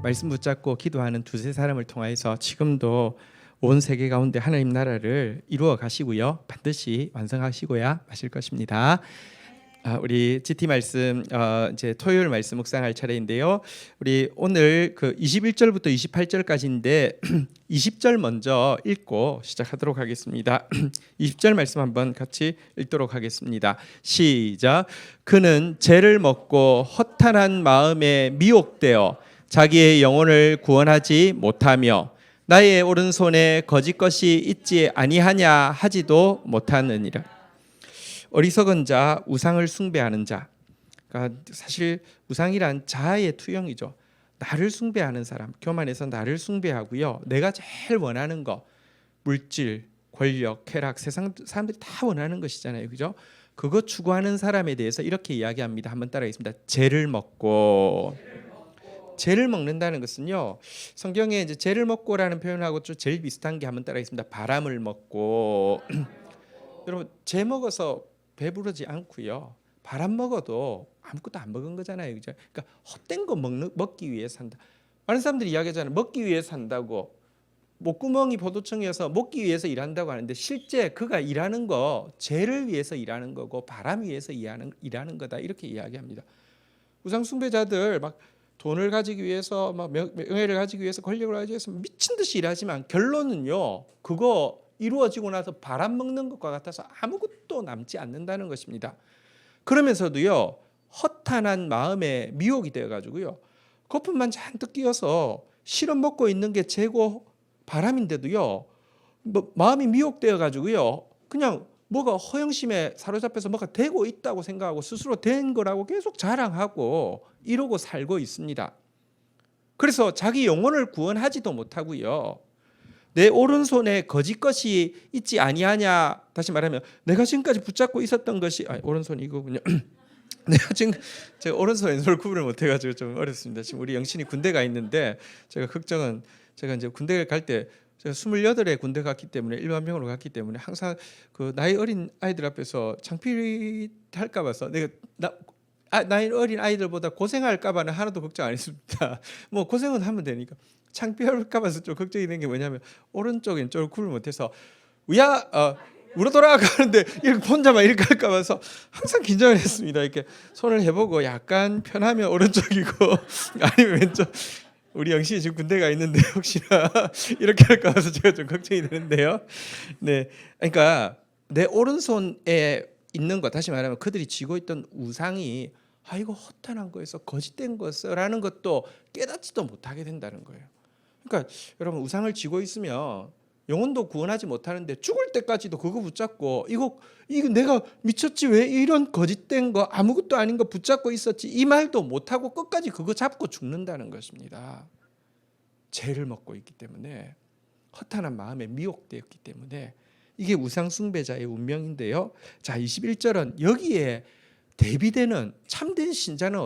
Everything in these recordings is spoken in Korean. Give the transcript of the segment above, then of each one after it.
말씀 붙잡고 기도하는 두세 사람을 통하여서 지금도 온 세계 가운데 하나님 나라를 이루어 가시고요. 반드시 완성하시고야 마실 것입니다. 우리 GT 말씀 이제 토요일 말씀 묵상할 차례인데요. 우리 오늘 그 21절부터 28절까지인데 20절 먼저 읽고 시작하도록 하겠습니다. 20절 말씀 한번 같이 읽도록 하겠습니다. 시작. 그는 죄를 먹고 허탄한 마음에 미혹되어 자기의 영혼을 구원하지 못하며 나의 오른손에 거짓 것이 있지 아니하냐 하지도 못하느니라. 어리석은 자, 우상을 숭배하는 자. 그러니까 사실 우상이란 자아의 투영이죠. 나를 숭배하는 사람, 교만해서 나를 숭배하고요. 내가 제일 원하는 거, 물질, 권력, 쾌락, 세상 사람들이 다 원하는 것이잖아요, 그죠? 그거 추구하는 사람에 대해서 이렇게 이야기합니다. 한번 따라하겠습니다. 죄를 먹고. 죄를 먹는다는 것은요, 성경에 이제 죄를 먹고라는 표현하고 좀 제일 비슷한 게 한번 따라하겠습니다. 바람을 먹고. 여러분, 죄 먹어서 배부르지 않고요. 바람 먹어도 아무것도 안 먹은 거잖아요, 그죠? 그러니까 헛된 거 먹기 위해 산다. 많은 사람들이 이야기하잖아요. 먹기 위해 산다고. 목구멍이 포도청이어서 먹기 위해서 일한다고 하는데 실제 그가 일하는 거 죄를 위해서 일하는 거고 바람 위해서 일하는 거다 이렇게 이야기합니다. 우상 숭배자들 막 돈을 가지기 위해서 막 명예를 가지기 위해서 권력을 가지기 위해서 미친 듯이 일하지만 결론은요, 그거 이루어지고 나서 바람 먹는 것과 같아서 아무것도 남지 않는다는 것입니다. 그러면서도요, 허탄한 마음에 미혹이 되어가지고요, 거품만 잔뜩 끼어서 실은 먹고 있는 게 재고 바람인데도요, 마음이 미혹되어가지고요, 그냥 뭐가 허영심에 사로잡혀서 뭐가 되고 있다고 생각하고 스스로 된 거라고 계속 자랑하고 이러고 살고 있습니다. 그래서 자기 영혼을 구원하지도 못하고요, 내 오른손에 거짓 것이 있지 아니하냐, 다시 말하면 내가 지금까지 붙잡고 있었던 것이 오른손 이거군요. 내가 지금 제가 오른손 왼손을 구분을 못해가지고 좀 어렵습니다. 지금 우리 영신이 군대가 있는데 제가 걱정은 제가 이제 군대를 갈 때 제가 28에 군대 갔기 때문에 일반병으로 갔기 때문에 항상 그 나이 어린 아이들 앞에서 창피할까 봐서 내가 나이 어린 아이들보다 고생할까 봐는 하나도 걱정 안 했습니다. 뭐 고생은 하면 되니까. 창피할까 봐서 좀 걱정이 된 게 뭐냐면 오른쪽 왼쪽을 구분을 못해서 우러 돌아가는데 이렇게 혼자만 이렇게 할까 봐서 항상 긴장을 했습니다. 이렇게 손을 해보고 약간 편하면 오른쪽이고 아니면 왼쪽. 우리 영신이 지금 군대가 있는데 혹시나 이렇게 할까 봐서 제가 좀 걱정이 되는데요. 네, 그러니까 내 오른손에 있는 것, 다시 말하면 그들이 쥐고 있던 우상이 이거 허탄한 거에서 거짓된 거라는 것도 깨닫지도 못하게 된다는 거예요. 그러니까 여러분, 우상을 쥐고 있으면 영혼도 구원하지 못하는데 죽을 때까지도 그거 붙잡고 이거 내가 미쳤지 왜 이런 거짓된 거 아무것도 아닌 거 붙잡고 있었지 이 말도 못하고 끝까지 그거 잡고 죽는다는 것입니다. 죄를 먹고 있기 때문에, 허탄한 마음에 미혹되었기 때문에 이게 우상 숭배자의 운명인데요. 자, 21절은 여기에 대비되는 참된 신자는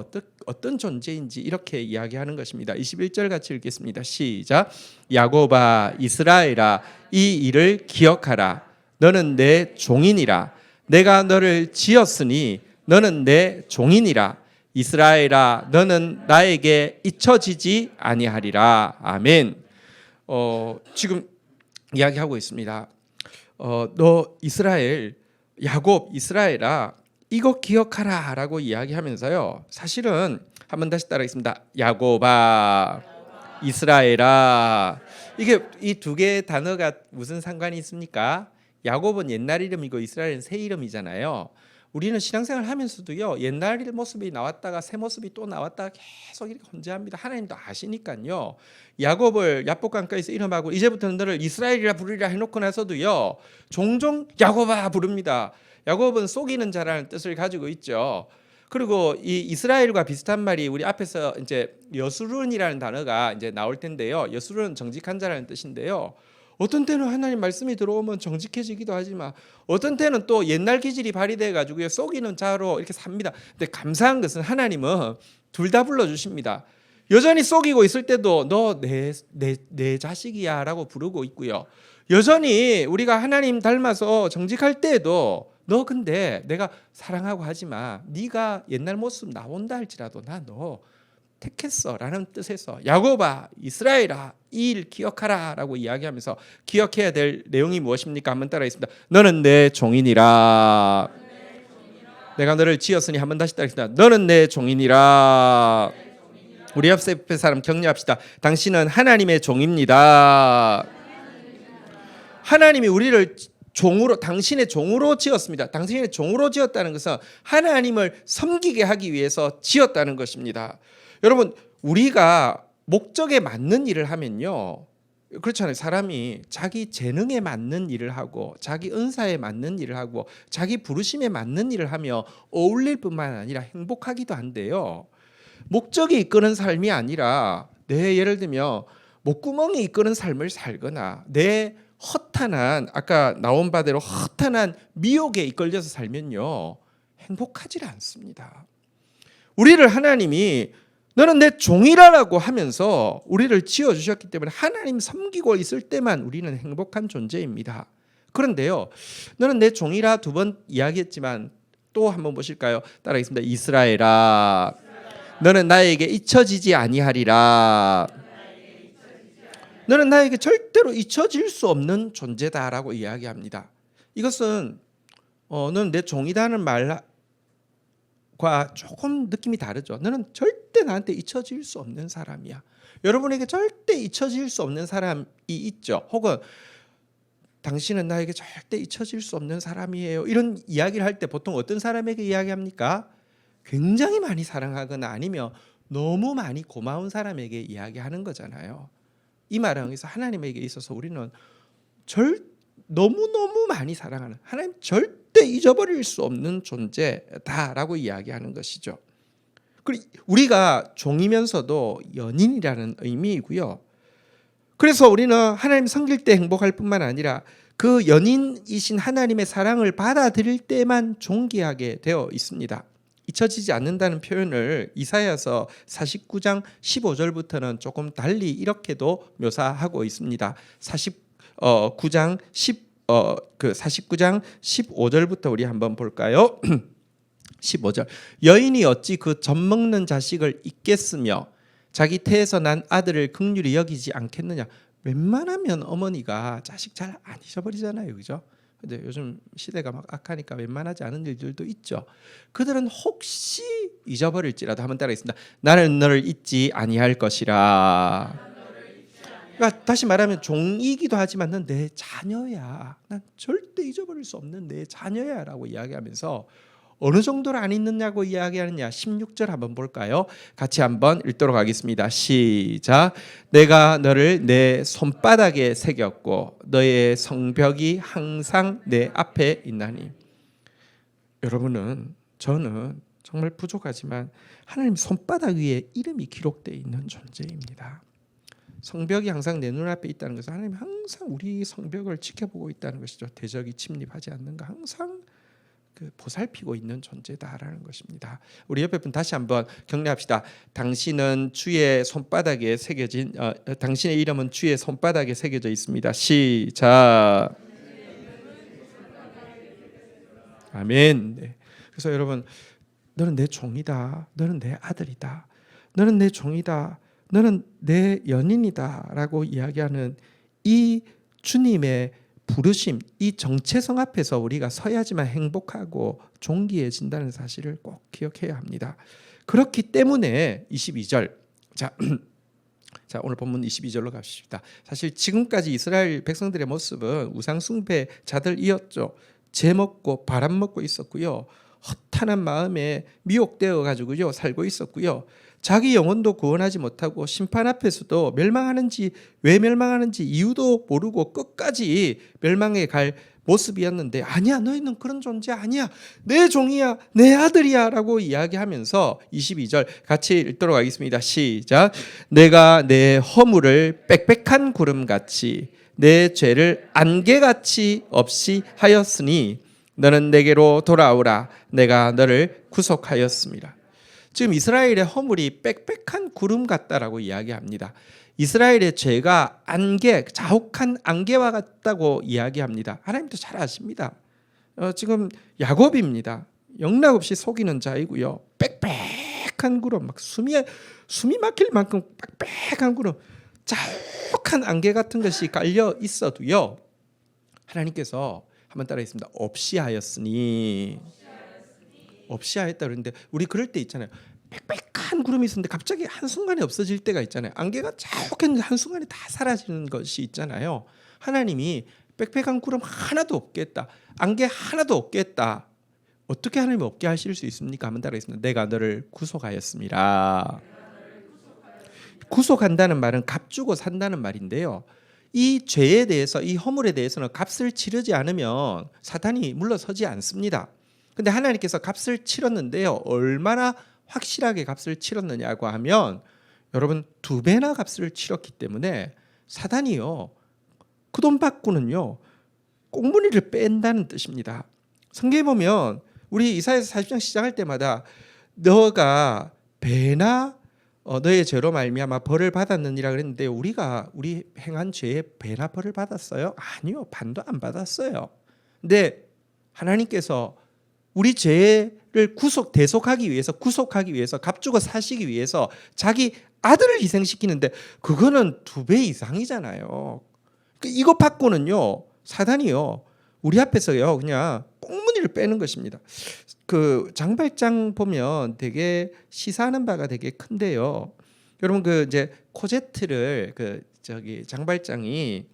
어떤 존재인지 이렇게 이야기하는 것입니다. 21절 같이 읽겠습니다. 시작. 야곱아, 이스라엘아, 이 일을 기억하라. 너는 내 종이니라. 내가 너를 지었으니 너는 내 종이니라. 이스라엘아, 너는 나에게 잊혀지지 아니하리라. 아멘. 지금 이야기하고 있습니다. 너 이스라엘, 야곱, 이스라엘아, 이거 기억하라 라고 이야기하면서요, 사실은 한번 다시 따라하겠습니다. 야곱아, 이스라엘아. 이게 이 두 개의 단어가 무슨 상관이 있습니까? 야곱은 옛날 이름이고 이스라엘은 새 이름이잖아요. 우리는 신앙생활 하면서도요, 옛날 모습이 나왔다가 새 모습이 또 나왔다가 계속 이렇게 혼재합니다. 하나님도 아시니까요. 야곱을 야복강가에서 이름하고 이제부터는 너를 이스라엘이라 부르리라 해놓고 나서도요, 종종 야곱아 부릅니다. 야곱은 속이는 자라는 뜻을 가지고 있죠. 그리고 이 이스라엘과 비슷한 말이 우리 앞에서 이제 여수룬이라는 단어가 이제 나올 텐데요. 여수룬은 정직한 자라는 뜻인데요. 어떤 때는 하나님 말씀이 들어오면 정직해지기도 하지만 어떤 때는 또 옛날 기질이 발휘돼 가지고 속이는 자로 이렇게 삽니다. 근데 감사한 것은 하나님은 둘 다 불러주십니다. 여전히 속이고 있을 때도 너 내 자식이야라고 부르고 있고요. 여전히 우리가 하나님 닮아서 정직할 때에도 너 근데 내가 사랑하고 하지마. 네가 옛날 모습 나온다 할지라도 나 너 택했어라는 뜻에서 야곱아, 이스라엘아, 이 일 기억하라라고 이야기하면서 기억해야 될 내용이 무엇입니까? 한번 따라하겠습니다. 너는 내 종이니라. 내가 너를 지었으니 한번 다시 따라하겠습니다. 너는 내 종이니라. 우리 옆에 사람 격려합시다. 당신은 하나님의 종입니다. 하나님이 우리를 종으로, 당신의 종으로 지었습니다. 당신의 종으로 지었다는 것은 하나님을 섬기게 하기 위해서 지었다는 것입니다. 여러분, 우리가 목적에 맞는 일을 하면요, 그렇잖아요. 사람이 자기 재능에 맞는 일을 하고 자기 은사에 맞는 일을 하고 자기 부르심에 맞는 일을 하며 어울릴 뿐만 아니라 행복하기도 한데요, 목적이 이끄는 삶이 아니라 내 예를 들면 목구멍이 이끄는 삶을 살거나 내 허탄한, 아까 나온 바대로 허탄한 미혹에 이끌려서 살면요 행복하지 않습니다. 우리를 하나님이 너는 내 종이라고 하면서 우리를 지어주셨기 때문에 하나님 섬기고 있을 때만 우리는 행복한 존재입니다. 그런데요, 너는 내 종이라 두 번 이야기했지만 또 한번 보실까요? 따라하겠습니다. 이스라엘아, 너는 나에게 잊혀지지 아니하리라. 너는 나에게 절대로 잊혀질 수 없는 존재다라고 이야기합니다. 이것은 너는 내 종이다는 말과 조금 느낌이 다르죠. 너는 절대 나한테 잊혀질 수 없는 사람이야. 여러분에게 절대 잊혀질 수 없는 사람이 있죠. 혹은 당신은 나에게 절대 잊혀질 수 없는 사람이에요. 이런 이야기를 할 때 보통 어떤 사람에게 이야기합니까? 굉장히 많이 사랑하거나 아니면 너무 많이 고마운 사람에게 이야기하는 거잖아요. 이 말은 여기서 하나님에게 있어서 우리는 너무너무 많이 사랑하는, 하나님 절대 잊어버릴 수 없는 존재다라고 이야기하는 것이죠. 그리고 우리가 종이면서도 연인이라는 의미이고요. 그래서 우리는 하나님 섬길 때 행복할 뿐만 아니라 그 연인이신 하나님의 사랑을 받아들일 때만 존귀하게 되어 있습니다. 잊혀지지 않는다는 표현을 이사야서 49장 15절부터는 조금 달리 이렇게도 묘사하고 있습니다. 49장 15절부터 우리 한번 볼까요? 15절. 여인이 어찌 그 젖먹는 자식을 잊겠으며 자기 태에서 난 아들을 긍휼히 여기지 않겠느냐. 웬만하면 어머니가 자식 잘 안 잊어버리잖아요, 그죠? 근데 요즘 시대가 막 악하니까 웬만하지 않은 일들도 있죠. 그들은 혹시 잊어버릴지라도 한번 따라하겠습니다. 나는 너를 잊지 아니할 것이라. 그러니까 다시 말하면 종이기도 하지만 넌 내 자녀야. 난 절대 잊어버릴 수 없는 내 자녀야라고 이야기하면서 어느 정도를 안 잊느냐고 이야기하느냐. 16절 한번 볼까요? 같이 한번 읽도록 하겠습니다. 시작. 내가 너를 내 손바닥에 새겼고 너의 성벽이 항상 내 앞에 있나니. 여러분은, 저는 정말 부족하지만 하나님 손바닥 위에 이름이 기록되어 있는 존재입니다. 성벽이 항상 내 눈앞에 있다는 것은 하나님 항상 우리 성벽을 지켜보고 있다는 것이죠. 대적이 침입하지 않는가 항상 보살피고 있는 존재다라는 것입니다. 우리 옆에 분 다시 한번 격려합시다. 당신은 주의 손바닥에 새겨진 당신의 이름은 주의 손바닥에 새겨져 있습니다. 시작. 아멘. 네. 그래서 여러분, 너는 내 종이다. 너는 내 아들이다. 너는 내 종이다. 너는 내 연인이다라고 이야기하는 이 주님의 부르심, 이 정체성 앞에서 우리가 서야지만 행복하고 존귀해진다는 사실을 꼭 기억해야 합니다. 그렇기 때문에 22절, 자 오늘 본문 22절로 갑시다. 사실 지금까지 이스라엘 백성들의 모습은 우상 숭배자들이었죠. 재 먹고 바람 먹고 있었고요. 허탄한 마음에 미혹되어 가지고요 살고 있었고요. 자기 영혼도 구원하지 못하고 심판 앞에서도 멸망하는지 왜 멸망하는지 이유도 모르고 끝까지 멸망에 갈 모습이었는데, 아니야, 너희는 그런 존재 아니야, 내 종이야, 내 아들이야 라고 이야기하면서 22절 같이 읽도록 하겠습니다. 시작. 내가 내 허물을 빽빽한 구름같이 내 죄를 안개같이 없이 하였으니 너는 내게로 돌아오라. 내가 너를 구속하였습니다. 지금 이스라엘의 허물이 빽빽한 구름 같다라고 이야기합니다. 이스라엘의 죄가 안개, 자욱한 안개와 같다고 이야기합니다. 하나님도 잘 아십니다. 지금 야곱입니다. 영락없이 속이는 자이고요. 빽빽한 구름, 막 숨이 막힐 만큼 빽빽한 구름, 자욱한 안개 같은 것이 깔려 있어도요, 하나님께서 한번 따라했습니다. 없이 하였으니. 없이 하였다 그러는데, 우리 그럴 때 있잖아요. 빽빽한 구름이 있었는데 갑자기 한순간에 없어질 때가 있잖아요. 안개가 자욱했는데 한순간에 다 사라지는 것이 있잖아요. 하나님이 빽빽한 구름 하나도 없게 했다, 안개 하나도 없게 했다. 어떻게 하나님이 없게 하실 수 있습니까? 한번 따라하겠습니다. 내가 너를 구속하였습니다. 구속한다는 말은 값 주고 산다는 말인데요, 이 죄에 대해서, 이 허물에 대해서는 값을 치르지 않으면 사탄이 물러서지 않습니다. 근데 하나님께서 값을 치렀는데요, 얼마나 확실하게 값을 치렀느냐고 하면, 여러분 2배나 값을 치렀기 때문에 사단이요, 그 돈 받고는요 꽁무니를 뺀다는 뜻입니다. 성경에 보면 우리 이사야서 40장 시작할 때마다 너가 배나 너의 죄로 말미암아 벌을 받았느니라 그랬는데, 우리 행한 죄에 배나 벌을 받았어요? 아니요, 반도 안 받았어요. 근데 하나님께서 우리 죄를 구속하기 위해서 값주고 사시기 위해서 자기 아들을 희생시키는데, 그거는 2배 이상이잖아요. 이것 받고는요 사단이요 우리 앞에서요 그냥 꽁무니를 빼는 것입니다. 그 장발장 보면 되게 시사하는 바가 되게 큰데요, 여러분 그 이제 코제트를 장발장이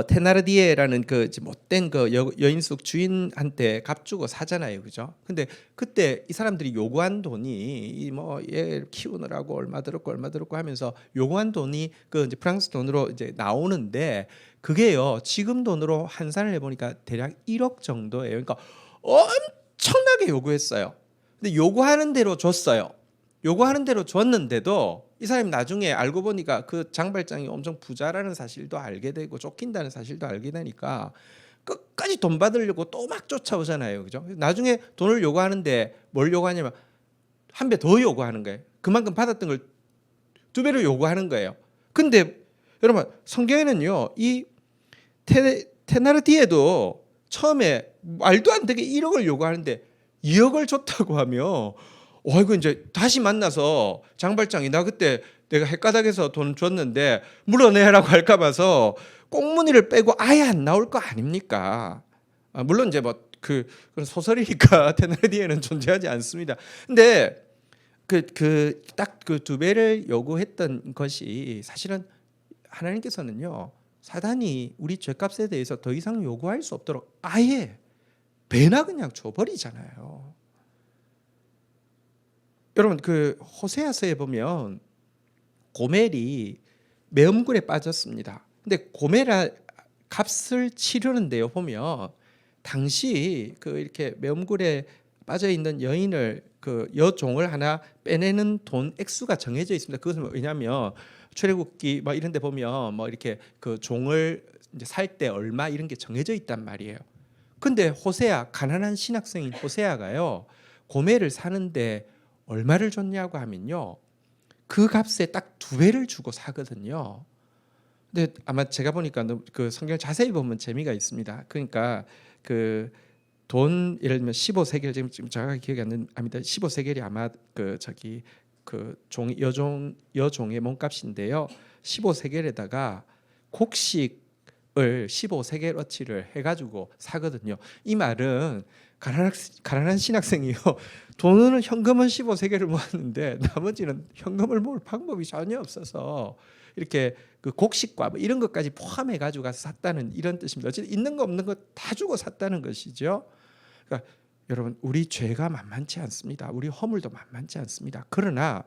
테나르디에라는 그 못된 그 여인숙 주인한테 값 주고 사잖아요, 그죠? 근데 그때 이 사람들이 요구한 돈이 얘 키우느라고 얼마 들었고 하면서 요구한 돈이 그 이제 프랑스 돈으로 이제 나오는데, 그게요 지금 돈으로 환산을 해보니까 대략 1억 정도예요. 그러니까 엄청나게 요구했어요. 근데 요구하는 대로 줬어요. 요구하는 대로 줬는데도 이 사람이 나중에 알고 보니까 그 장발장이 엄청 부자라는 사실도 알게 되고 쫓긴다는 사실도 알게 되니까 끝까지 돈 받으려고 또 막 쫓아오잖아요, 그죠? 나중에 돈을 요구하는데 뭘 요구하냐면 1배 더 요구하는 거예요. 그만큼 받았던 걸 2배로 요구하는 거예요. 근데 여러분 성경에는요 이 테나르디에도 처음에 말도 안 되게 1억을 요구하는데 2억을 줬다고 하며, 이거 이제 다시 만나서 장발장이 나 그때 내가 헷가닥에서 돈 줬는데 물어내라고 할까 봐서 꽁무니를 빼고 아예 안 나올 거 아닙니까? 물론 이제 그건 소설이니까 테나르디에는 존재하지 않습니다. 근데 딱 그 2배를 요구했던 것이, 사실은 하나님께서는요 사단이 우리 죄값에 대해서 더 이상 요구할 수 없도록 아예 배나 그냥 줘버리잖아요. 여러분 그 호세아서에 보면 고멜이 매음굴에 빠졌습니다. 근데 고멜 값을 치르는데요 보면, 당시 그 이렇게 매음굴에 빠져 있는 여인을 그 여종을 하나 빼내는 돈 액수가 정해져 있습니다. 그것은 왜냐하면 출애굽기 이런 데 보면 이렇게 그 종을 이제 살 때 얼마 이런 게 정해져 있단 말이에요. 근데 호세아, 가난한 신학생인 호세아가요 고멜을 사는데 얼마를 줬냐고 하면요 그 값에 딱 2배를 주고 사거든요. 근데 아마 제가 보니까 그 성경 자세히 보면 재미가 있습니다. 그러니까 그 돈 예를 들면 15세겔, 지금 정확하게 기억이 안 납니다. 15세겔이 아마 그 여종의 몸값인데요. 15세겔에다가 곡식을 15세겔어치를 해가지고 사거든요. 이 말은 가난한 신학생이요 돈은 현금은 15세겔을 모았는데 나머지는 현금을 모을 방법이 전혀 없어서 이렇게 그 곡식과 이런 것까지 포함해 가지고 가서 샀다는 이런 뜻입니다. 어쨌든 있는 거 없는 거 다 주고 샀다는 것이죠. 그러니까 여러분 우리 죄가 만만치 않습니다. 우리 허물도 만만치 않습니다. 그러나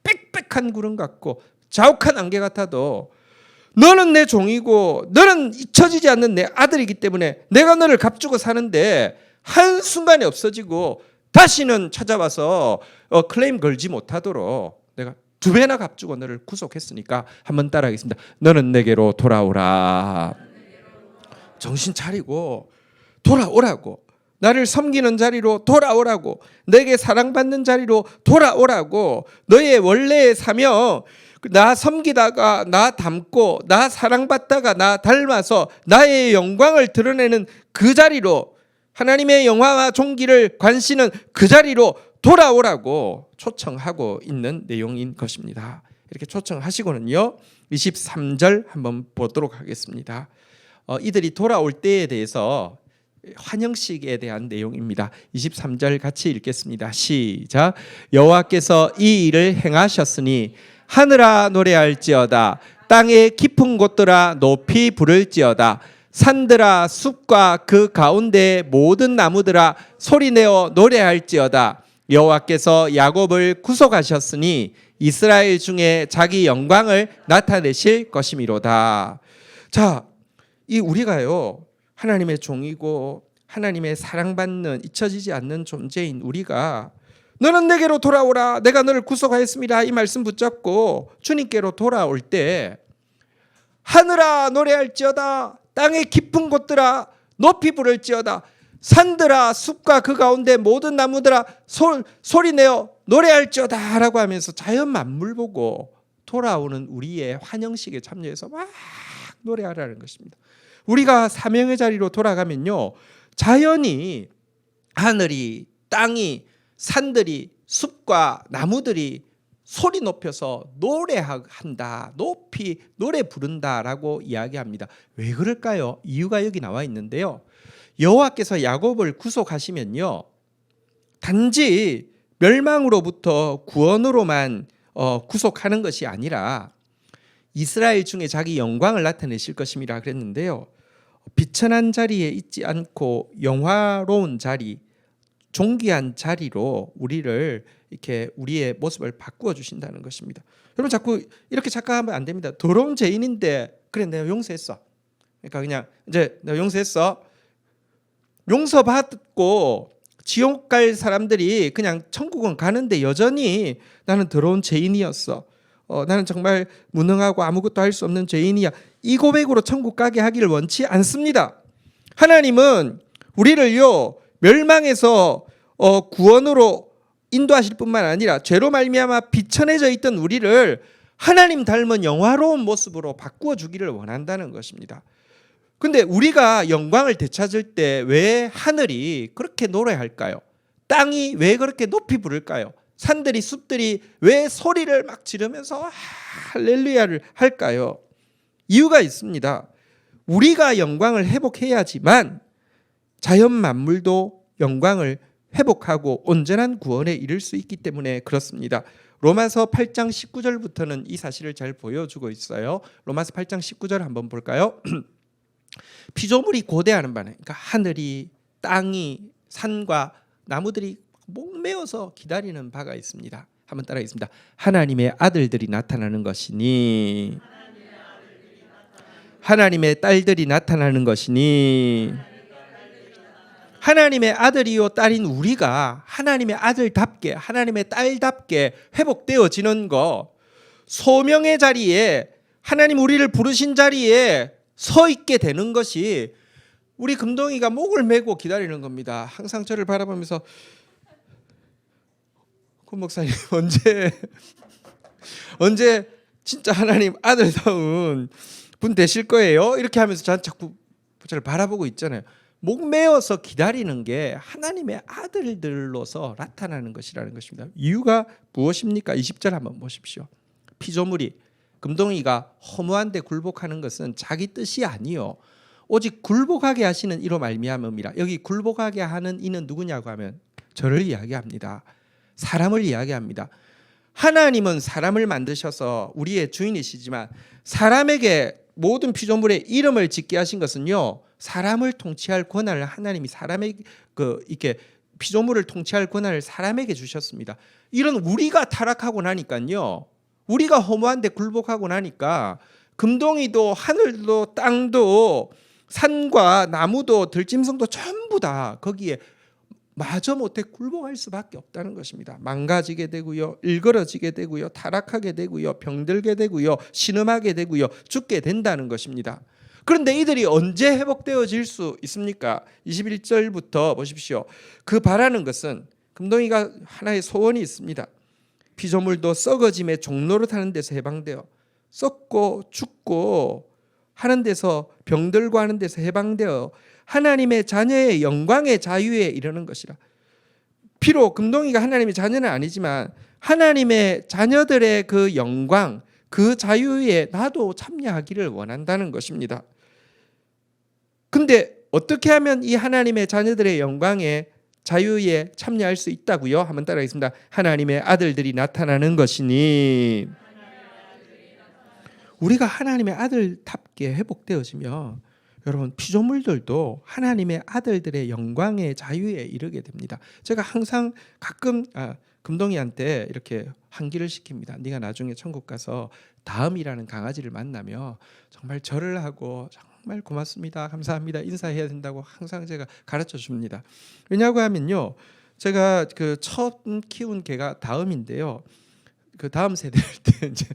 빽빽한 구름 같고 자욱한 안개 같아도 너는 내 종이고 너는 잊혀지지 않는 내 아들이기 때문에 내가 너를 값주고 사는데 한순간에 없어지고 다시는 찾아와서 클레임 걸지 못하도록 내가 2배나 값주고 너를 구속했으니까 한번 따라하겠습니다. 너는 내게로 돌아오라. 정신 차리고 돌아오라고. 나를 섬기는 자리로 돌아오라고. 내게 사랑받는 자리로 돌아오라고. 너의 원래의 사명, 나 섬기다가 나 닮고 나 사랑받다가 나 닮아서 나의 영광을 드러내는 그 자리로 하나님의 영화와 존귀를 관시는 그 자리로 돌아오라고 초청하고 있는 내용인 것입니다. 이렇게 초청하시고는요 23절 한번 보도록 하겠습니다. 이들이 돌아올 때에 대해서 환영식에 대한 내용입니다. 23절 같이 읽겠습니다. 시작. 여호와께서 이 일을 행하셨으니 하늘아 노래할지어다. 땅의 깊은 곳들아 높이 부를지어다. 산들아 숲과 그 가운데 모든 나무들아 소리내어 노래할지어다. 여호와께서 야곱을 구속하셨으니 이스라엘 중에 자기 영광을 나타내실 것이미로다. 자, 이 우리가요 하나님의 종이고 하나님의 사랑받는 잊혀지지 않는 존재인 우리가 너는 내게로 돌아오라 내가 너를 구속하였습니다 이 말씀 붙잡고 주님께로 돌아올 때 하늘아 노래할지어다. 땅의 깊은 곳들아 높이 부를지어다. 산들아 숲과 그 가운데 모든 나무들아 소리내어 노래할지어다 라고 하면서 자연 만물 보고 돌아오는 우리의 환영식에 참여해서 막 노래하라는 것입니다. 우리가 사명의 자리로 돌아가면요 자연이 하늘이 땅이 산들이 숲과 나무들이 소리 높여서 노래한다 높이 노래 부른다라고 이야기합니다. 왜 그럴까요? 이유가 여기 나와 있는데요. 여호와께서 야곱을 구속하시면요 단지 멸망으로부터 구원으로만 구속하는 것이 아니라 이스라엘 중에 자기 영광을 나타내실 것임이라 그랬는데요. 비천한 자리에 있지 않고 영화로운 자리, 존귀한 자리로 우리를 이렇게 우리의 모습을 바꾸어 주신다는 것입니다. 여러분 자꾸 이렇게 착각하면 안 됩니다. 더러운 죄인인데 그래 내가 용서했어. 그러니까 그냥 이제 내가 용서했어. 용서받고 지옥 갈 사람들이 그냥 천국은 가는데 여전히 나는 더러운 죄인이었어. 나는 정말 무능하고 아무것도 할 수 없는 죄인이야. 이 고백으로 천국 가게 하기를 원치 않습니다. 하나님은 우리를요 멸망에서 구원으로 인도하실 뿐만 아니라 죄로 말미암아 비천해져 있던 우리를 하나님 닮은 영화로운 모습으로 바꾸어 주기를 원한다는 것입니다. 근데 우리가 영광을 되찾을 때 왜 하늘이 그렇게 노래할까요? 땅이 왜 그렇게 높이 부를까요? 산들이 숲들이 왜 소리를 막 지르면서 할렐루야를 할까요? 이유가 있습니다. 우리가 영광을 회복해야지만 자연 만물도 영광을 회복하고 온전한 구원에 이를 수 있기 때문에 그렇습니다. 로마서 8장 19절부터는 이 사실을 잘 보여주고 있어요. 로마서 8장 19절 한번 볼까요? 피조물이 고대하는 바는 그러니까 하늘이 땅이 산과 나무들이 목매어서 기다리는 바가 있습니다. 한번 따라하겠습니다. 하나님의 아들들이 나타나는 것이니 하나님의 딸들이 나타나는 것이니 하나님의 아들이요 딸인 우리가 하나님의 아들답게 하나님의 딸답게 회복되어지는 거 소명의 자리에 하나님 우리를 부르신 자리에 서 있게 되는 것이 우리 금동이가 목을 메고 기다리는 겁니다. 항상 저를 바라보면서 권 목사님 언제 진짜 하나님 아들다운 분 되실 거예요? 이렇게 하면서 저는 자꾸 저를 바라보고 있잖아요. 목 메어서 기다리는 게 하나님의 아들들로서 나타나는 것이라는 것입니다. 이유가 무엇입니까? 20절 한번 보십시오. 피조물이 금동이가 허무한데 굴복하는 것은 자기 뜻이 아니요 오직 굴복하게 하시는 이로 말미암음이라. 여기 굴복하게 하는 이는 누구냐고 하면 저를 이야기합니다. 사람을 이야기합니다. 하나님은 사람을 만드셔서 우리의 주인이시지만 사람에게 모든 피조물의 이름을 짓게 하신 것은요 사람을 통치할 권한을 하나님이 사람에게 이렇게 피조물을 통치할 권한을 사람에게 주셨습니다. 이런 우리가 타락하고 나니까요 우리가 허무한데 굴복하고 나니까 금동이도 하늘도 땅도 산과 나무도 들짐승도 전부 다 거기에 마저 못해 굴복할 수밖에 없다는 것입니다. 망가지게 되고요, 일그러지게 되고요, 타락하게 되고요, 병들게 되고요, 신음하게 되고요, 죽게 된다는 것입니다. 그런데 이들이 언제 회복되어질 수 있습니까? 21절부터 보십시오. 그 바라는 것은 금동이가 하나의 소원이 있습니다. 피조물도 썩어짐의 종로를 타는 데서 해방되어 썩고 죽고 하는 데서 병들고 하는 데서 해방되어 하나님의 자녀의 영광의 자유에 이르는 것이라. 비록 금동이가 하나님의 자녀는 아니지만 하나님의 자녀들의 그 영광, 그 자유에 나도 참여하기를 원한다는 것입니다. 근데 어떻게 하면 이 하나님의 자녀들의 영광에 자유에 참여할 수 있다고요? 한번 따라하겠습니다. 하나님의 아들들이 나타나는 것이니, 우리가 하나님의 아들답게 회복되어지면 여러분 피조물들도 하나님의 아들들의 영광의 자유에 이르게 됩니다. 제가 항상 가끔 금동이한테 이렇게 환기를 시킵니다. 네가 나중에 천국 가서 다음이라는 강아지를 만나며 정말 절을 하고 정말 고맙습니다, 감사합니다 인사해야 된다고 항상 제가 가르쳐 줍니다. 왜냐고 하면요, 제가 그 첫 키운 개가 다음인데요, 그 다음 세대일 때 이제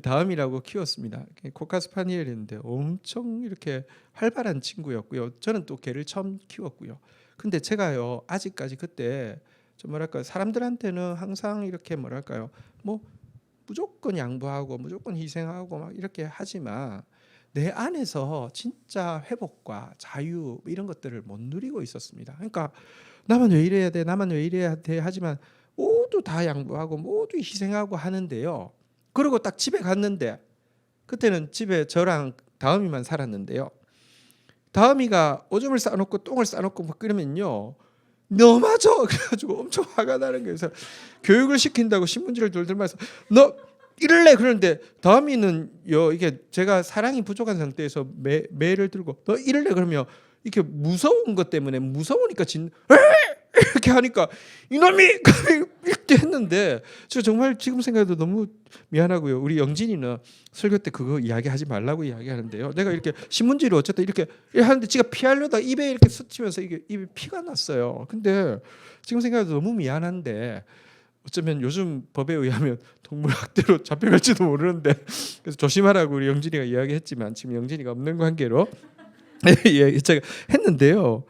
다음이라고 키웠습니다. 코카스파니엘인데 엄청 이렇게 활발한 친구였고요. 저는 또 개를 처음 키웠고요. 근데 제가요 아직까지 그때 좀 뭐랄까, 사람들한테는 항상 이렇게 뭐랄까요, 뭐 무조건 양보하고 무조건 희생하고 막 이렇게 하지만 내 안에서 진짜 회복과 자유 이런 것들을 못 누리고 있었습니다. 그러니까 나만 왜 이래야 돼, 나만 왜 이래야 돼 하지만 모두 다 양보하고 모두 희생하고 하는데요. 그리고 딱 집에 갔는데, 그때는 집에 저랑 다음이만 살았는데요, 다음이가 오줌을 싸놓고 똥을 싸놓고 막 그러면요, 너 맞아 그래가지고 엄청 화가 나는 거예요. 그래서 교육을 시킨다고 신문지를 돌들면서 너 이럴래 그러는데, 다음이는 이게 제가 사랑이 부족한 상태에서 매를 들고 너 이럴래 그러면 이렇게 무서운 것 때문에 무서우니까 이렇게 하니까 이놈이 이렇게 했는데, 저 정말 지금 생각해도 너무 미안하고요. 우리 영진이는 설교 때 그거 이야기하지 말라고 이야기하는데요, 내가 이렇게 신문지를 어쨌든 이렇게 하는데 지가 피하려다 입에 이렇게 스치면서 이게 입에 피가 났어요. 근데 지금 생각해도 너무 미안한데, 어쩌면 요즘 법에 의하면 동물학대로 잡혀갈지도 모르는데, 그래서 조심하라고 우리 영진이가 이야기했지만 지금 영진이가 없는 관계로 제가 했는데요,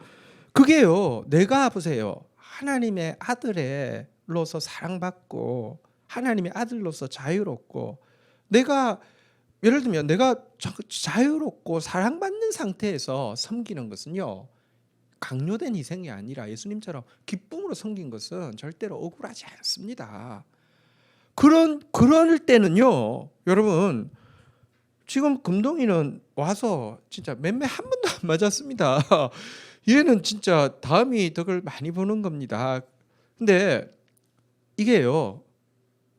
그게요, 내가 보세요, 하나님의 아들로서 사랑받고 하나님의 아들로서 자유롭고, 내가 예를 들면 내가 자유롭고 사랑받는 상태에서 섬기는 것은요, 강요된 희생이 아니라 예수님처럼 기쁨으로 섬긴 것은 절대로 억울하지 않습니다. 그럴 때는요, 여러분, 지금 금동이는 와서 진짜 맴매 한 번도 안 맞았습니다. 얘는 진짜 다음이 덕을 많이 보는 겁니다. 근데 이게요,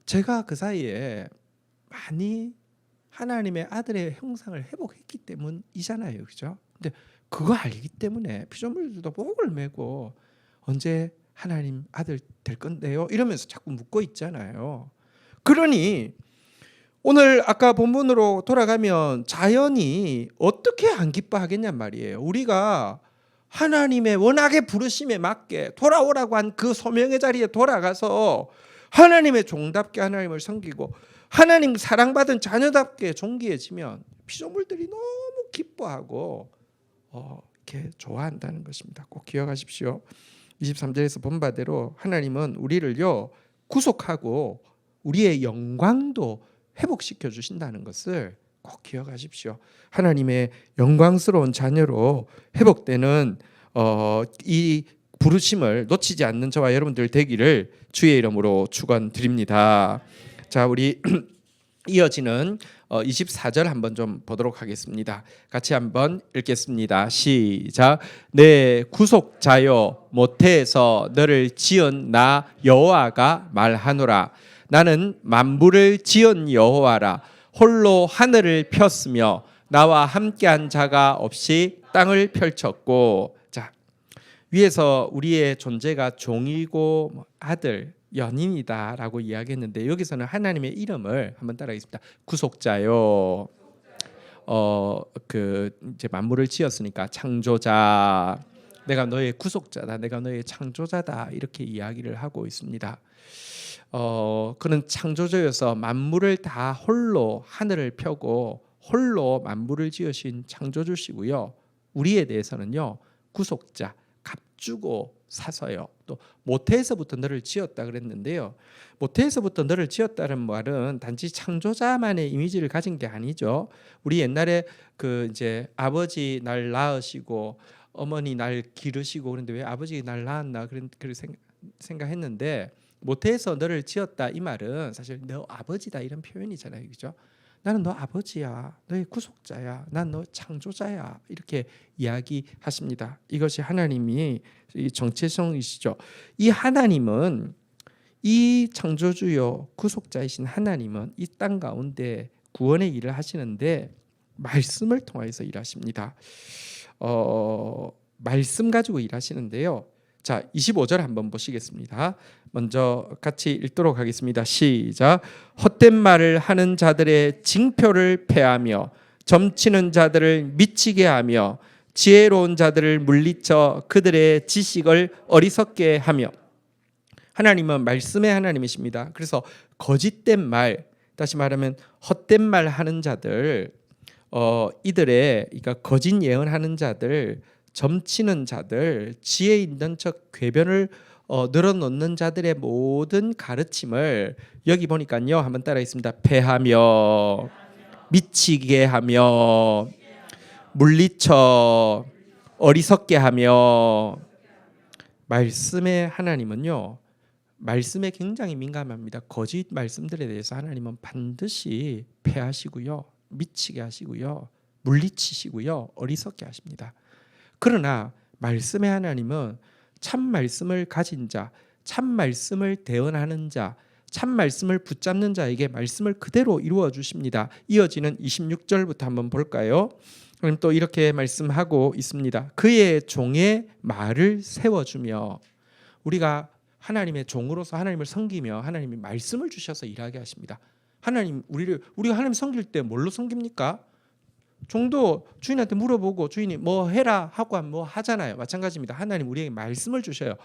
제가 그 사이에 많이 하나님의 아들의 형상을 회복했기 때문이잖아요, 그죠? 근데 그거 알기 때문에 피조물들도 목을 메고 언제 하나님 아들 될 건데요? 이러면서 자꾸 묻고 있잖아요. 그러니 오늘 아까 본문으로 돌아가면 자연이 어떻게 안 기뻐하겠냔 말이에요. 우리가 하나님의 원하게 부르심에 맞게 돌아오라고 한 그 소명의 자리에 돌아가서 하나님의 종답게 하나님을 섬기고 하나님 사랑받은 자녀답게 존귀해지면 피조물들이 너무 기뻐하고 이렇게 좋아한다는 것입니다. 꼭 기억하십시오. 23절에서 본 바대로 하나님은 우리를요 구속하고 우리의 영광도 회복시켜 주신다는 것을 꼭 기억하십시오. 하나님의 영광스러운 자녀로 회복되는 이 부르심을 놓치지 않는 저와 여러분들 되기를 주의 이름으로 축원드립니다. 자, 우리 이어지는 24절 한번 좀 보도록 하겠습니다. 같이 한번 읽겠습니다. 시작. 내 구속자여 모태에서 너를 지은 나 여호와가 말하노라. 나는 만물을 지은 여호와라. 홀로 하늘을 폈으며 나와 함께한 자가 없이 땅을 펼쳤고. 자, 위에서 우리의 존재가 종이고 아들, 연인이다라고 이야기했는데, 여기서는 하나님의 이름을 한번 따라하겠습니다. 구속자요. 이제 만물을 지었으니까 창조자. 내가 너의 구속자다. 내가 너의 창조자다. 이렇게 이야기를 하고 있습니다. 그는 창조주여서 만물을 다 홀로 하늘을 펴고 홀로 만물을 지으신 창조주시고요. 우리에 대해서는요 구속자, 값주고 사서요. 또 모태에서부터 너를 지었다 그랬는데요. 모태에서부터 너를 지었다는 말은 단지 창조자만의 이미지를 가진 게 아니죠. 우리 옛날에 그 이제 아버지 날 낳으시고 어머니 날 기르시고 그런데 왜 아버지 날 낳았나 그런 생각했는데 모태에서 너를 지었다 이 말은 사실 너 아버지다 이런 표현이잖아요, 그죠? 나는 너 아버지야, 너의 구속자야, 난 너 창조자야 이렇게 이야기하십니다. 이것이 하나님이 정체성이시죠. 이 하나님은 이 창조주요 구속자이신 하나님은 이 땅 가운데 구원의 일을 하시는데 말씀을 통해서 일하십니다. 말씀 가지고 일하시는데요. 자, 25절 한번 보시겠습니다. 먼저 같이 읽도록 하겠습니다. 시작. 헛된 말을 하는 자들의 징표를 패하며 점치는 자들을 미치게 하며 지혜로운 자들을 물리쳐 그들의 지식을 어리석게 하며. 하나님은 말씀의 하나님이십니다. 그래서 거짓된 말, 다시 말하면 헛된 말 하는 자들, 이들의 그러니까 거짓 예언하는 자들, 점치는 자들, 지혜 있는 척 궤변을 늘어놓는 자들의 모든 가르침을 여기 보니까요, 한번 따라하겠습니다. 패하며 미치게 하며 물리쳐 어리석게 하며. 말씀의 하나님은요, 말씀에 굉장히 민감합니다. 거짓 말씀들에 대해서 하나님은 반드시 패하시고요, 미치게 하시고요, 물리치시고요, 어리석게 하십니다. 그러나 말씀의 하나님은 참 말씀을 가진 자, 참 말씀을 대언하는 자, 참 말씀을 붙잡는 자에게 말씀을 그대로 이루어 주십니다. 이어지는 26절부터 한번 볼까요? 그럼 또 이렇게 말씀하고 있습니다. 그의 종의 말을 세워주며. 우리가 하나님의 종으로서 하나님을 섬기며 하나님이 말씀을 주셔서 일하게 하십니다. 하나님 우리가 하나님 섬길 때 뭘로 섬깁니까? 종도 주인한테 물어보고 주인이 뭐 해라 하고 뭐 하잖아요. 마찬가지입니다. 하나님 우리에게 말씀을 주셔요.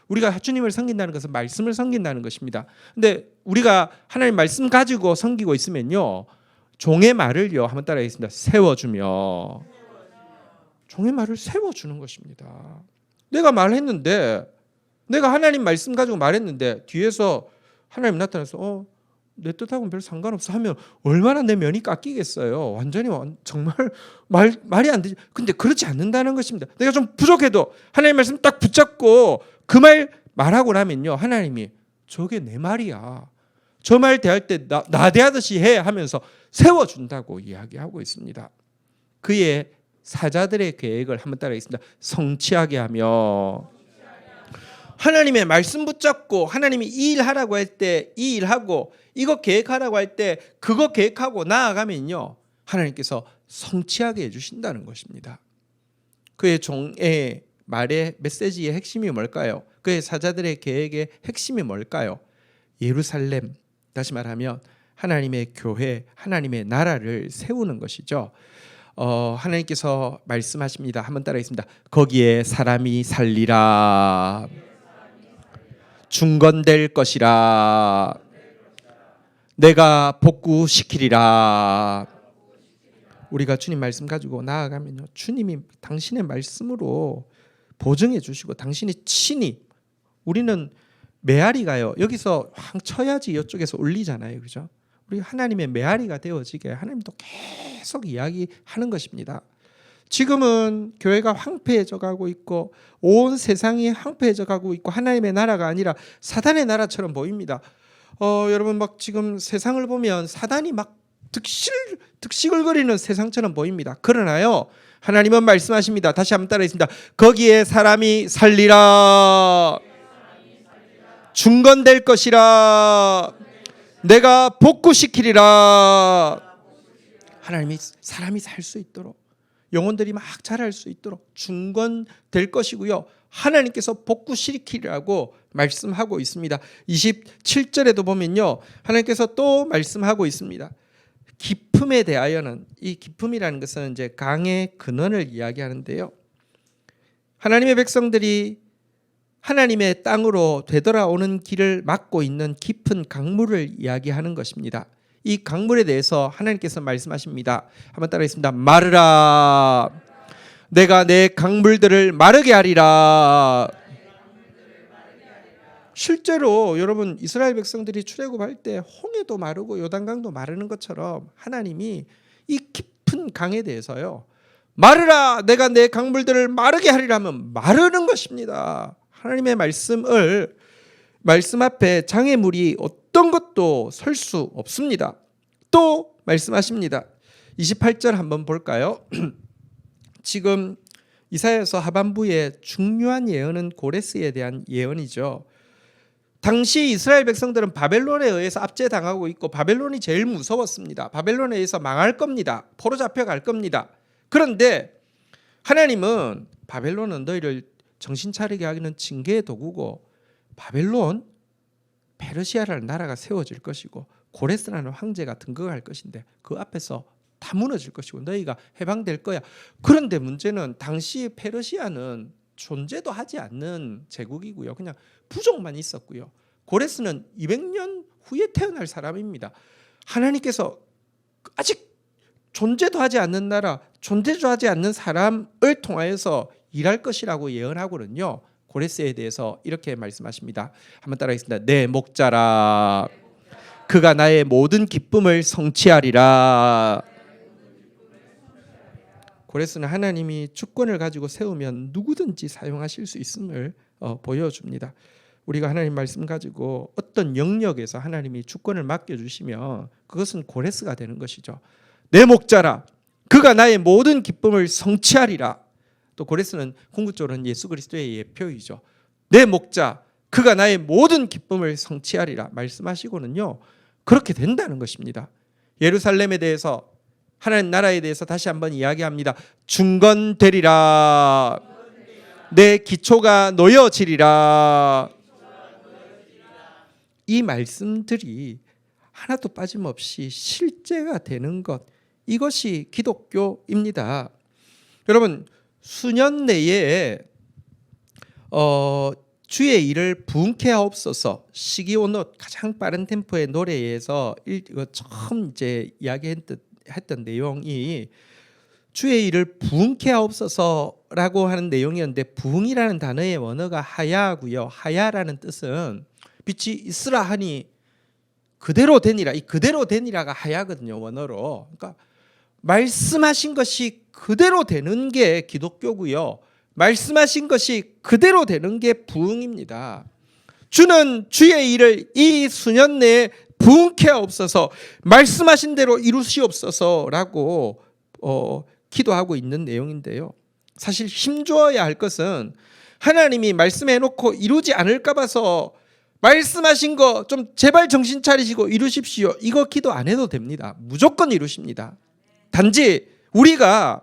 우리가 주님을 섬긴다는 것은 말씀을 섬긴다는 것입니다. 근데 우리가 하나님 말씀 가지고 섬기고 있으면요, 종의 말을요, 한번 따라하겠습니다. 세워주며. 종의 말을 세워주는 것입니다. 내가 말했는데, 내가 하나님 말씀 가지고 말했는데 뒤에서 하나님 나타나서 내 뜻하고는 별 상관없어 하면 얼마나 내 면이 깎이겠어요. 완전히 정말 말이 안 되지. 근데 그렇지 않는다는 것입니다. 내가 좀 부족해도 하나님 말씀 딱 붙잡고 그 말하고 나면요, 하나님이 저게 내 말이야, 저 말 대할 때 나 대하듯이 해 하면서 세워준다고 이야기하고 있습니다. 그의 사자들의 계획을 한번 따라하겠습니다. 성취하게 하며. 하나님의 말씀 붙잡고 하나님이 이 일 하라고 할 때 이 일하고 이거 계획하라고 할 때 그거 계획하고 나아가면요, 하나님께서 성취하게 해주신다는 것입니다. 그의 종의 말의 메시지의 핵심이 뭘까요? 그의 사자들의 계획의 핵심이 뭘까요? 예루살렘, 다시 말하면 하나님의 교회, 하나님의 나라를 세우는 것이죠. 하나님께서 말씀하십니다. 한번 따라하겠습니다. 거기에 사람이 살리라. 중건될 것이라. 내가 복구시키리라. 우리가 주님 말씀 가지고 나아가면요, 주님이 당신의 말씀으로 보증해 주시고 당신이 친히, 우리는 메아리가요, 여기서 황 쳐야지 이쪽에서 울리잖아요, 그죠? 우리 하나님의 메아리가 되어지게 하나님도 계속 이야기하는 것입니다. 지금은 교회가 황폐해져 가고 있고 온 세상이 황폐해져 가고 있고 하나님의 나라가 아니라 사단의 나라처럼 보입니다. 여러분 막 지금 세상을 보면 사단이 막 득실거리는 세상처럼 보입니다. 그러나요, 하나님은 말씀하십니다. 다시 한번 따라하겠습니다. 거기에 사람이 살리라. 중건될 것이라. 내가 복구시키리라. 하나님이 사람이 살 수 있도록, 영혼들이 막 자랄 수 있도록 중건될 것이고요, 하나님께서 복구시키리라고 말씀하고 있습니다. 27절에도 보면요, 하나님께서 또 말씀하고 있습니다. 기품에 대하여는, 이 기품이라는 것은 이제 강의 근원을 이야기하는데요, 하나님의 백성들이 하나님의 땅으로 되돌아오는 길을 막고 있는 깊은 강물을 이야기하는 것입니다. 이 강물에 대해서 하나님께서 말씀하십니다. 한번 따라하겠습니다. 마르라. 내가 내 강물들을 마르게 하리라. 실제로 여러분, 이스라엘 백성들이 출애굽할 때 홍해도 마르고 요단강도 마르는 것처럼 하나님이 이 깊은 강에 대해서요, 마르라 내가 내 강물들을 마르게 하리라 하면 마르는 것입니다. 하나님의 말씀 앞에 장애물이 어떤 것도 설 수 없습니다. 또 말씀하십니다. 28절 한번 볼까요? 지금 이사야서 하반부의 중요한 예언은 고레스에 대한 예언이죠. 당시 이스라엘 백성들은 바벨론에 의해서 압제당하고 있고 바벨론이 제일 무서웠습니다. 바벨론에 의해서 망할 겁니다. 포로 잡혀갈 겁니다. 그런데 하나님은 바벨론은 너희를 정신 차리게 하기는 징계의 도구고 바벨론 페르시아라는 나라가 세워질 것이고 고레스라는 황제가 등극할 것인데 그 앞에서 다 무너질 것이고 너희가 해방될 거야. 그런데 문제는 당시 페르시아는 존재도 하지 않는 제국이고요. 그냥 부족만 있었고요. 고레스는 200년 후에 태어날 사람입니다. 하나님께서 아직 존재도 하지 않는 나라, 존재도 하지 않는 사람을 통하여서 일할 것이라고 예언하고는요. 고레스에 대해서 이렇게 말씀하십니다. 한번 따라하겠습니다. 내 목자라 그가 나의 모든 기쁨을 성취하리라. 고레스는 하나님이 주권을 가지고 세우면 누구든지 사용하실 수 있음을 보여줍니다. 우리가 하나님 말씀 가지고 어떤 영역에서 하나님이 주권을 맡겨주시면 그것은 고레스가 되는 것이죠. 내 목자라 그가 나의 모든 기쁨을 성취하리라. 또 고레스는 궁극적으로는 예수 그리스도의 예표이죠. 내 목자 그가 나의 모든 기쁨을 성취하리라 말씀하시고는요. 그렇게 된다는 것입니다. 예루살렘에 대해서 하나님 나라에 대해서 다시 한번 이야기합니다. 중건되리라. 내 기초가 놓여지리라. 이 말씀들이 하나도 빠짐없이 실제가 되는 것, 이것이 기독교입니다. 여러분 수년 내에 주의 일을 부흥케 하옵소서 시기온옷 가장 빠른 템포의 노래에서 처음 이제 이야기했던 내용이 주의 일을 부흥케 하옵소서라고 하는 내용이었는데 부흥이라는 단어의 원어가 하야고요. 하야라는 뜻은 빛이 있으라 하니 그대로 되니라. 이 그대로 되니라가 하야거든요. 원어로. 그러니까 말씀하신 것이 그대로 되는 게 기독교고요. 말씀하신 것이 그대로 되는 게 부흥입니다. 주는 주의 일을 이 수년 내에 부흥케 하옵소서 말씀하신 대로 이루시옵소서라고 기도하고 있는 내용인데요. 사실 힘주어야 할 것은 하나님이 말씀해놓고 이루지 않을까 봐서 말씀하신 거 좀 제발 정신 차리시고 이루십시오. 이거 기도 안 해도 됩니다. 무조건 이루십니다. 단지 우리가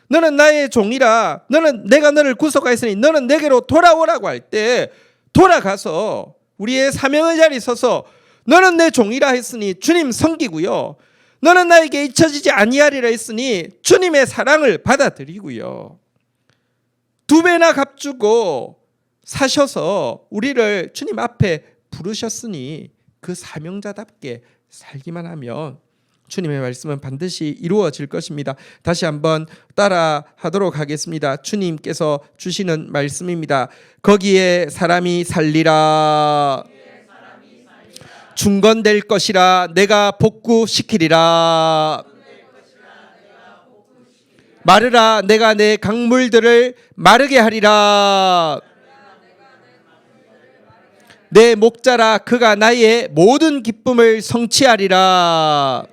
너는 나의 종이라 내가 너를 구속하였으니 너는 내게로 돌아오라고 할 때 돌아가서 우리의 사명의 자리에 서서 너는 내 종이라 했으니 주님 섬기고요. 너는 나에게 잊혀지지 아니하리라 했으니 주님의 사랑을 받아들이고요. 2배나 값주고 사셔서 우리를 주님 앞에 부르셨으니 그 사명자답게 살기만 하면 주님의 말씀은 반드시 이루어질 것입니다. 다시 한번 따라 하도록 하겠습니다. 주님께서 주시는 말씀입니다. 거기에 사람이 살리라. 중건될 것이라 내가 복구시키리라. 마르라 내가 내 강물들을 마르게 하리라. 내 목자라 그가 나의 모든 기쁨을 성취하리라.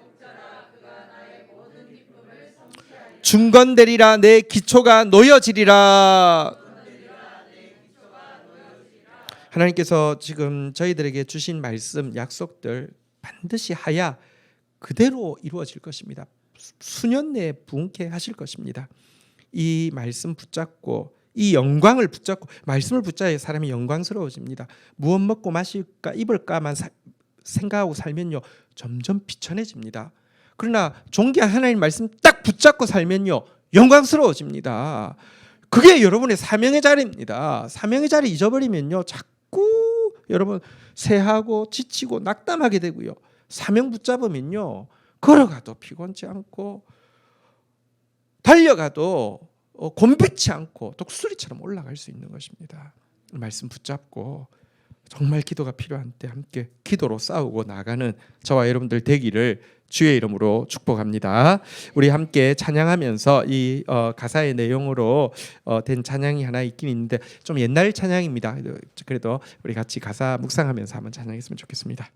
중건되리라 내 기초가 놓여지리라. 하나님께서 지금 저희들에게 주신 말씀, 약속들 반드시 하야 그대로 이루어질 것입니다. 수년 내에 부흥케 하실 것입니다. 이 말씀 붙잡고 이 영광을 붙잡고 말씀을 붙잡아야 사람이 영광스러워집니다. 무엇 먹고 마실까 입을까만 생각하고 살면요 점점 비천해집니다. 그러나 존귀한 하나님 말씀 딱 붙잡고 살면요 영광스러워집니다. 그게 여러분의 사명의 자리입니다. 사명의 자리 잊어버리면요 자꾸 여러분 쇠하고 지치고 낙담하게 되고요. 사명 붙잡으면요 걸어가도 피곤치 않고 달려가도 곤백치 않고 독수리처럼 올라갈 수 있는 것입니다. 말씀 붙잡고 정말 기도가 필요한 때 함께 기도로 싸우고 나가는 저와 여러분들 되기를 주의 이름으로 축복합니다. 우리 함께 찬양하면서 이 가사의 내용으로 된 찬양이 하나 있긴 있는데 좀 옛날 찬양입니다. 그래도 우리 같이 가사 묵상하면서 한번 찬양했으면 좋겠습니다.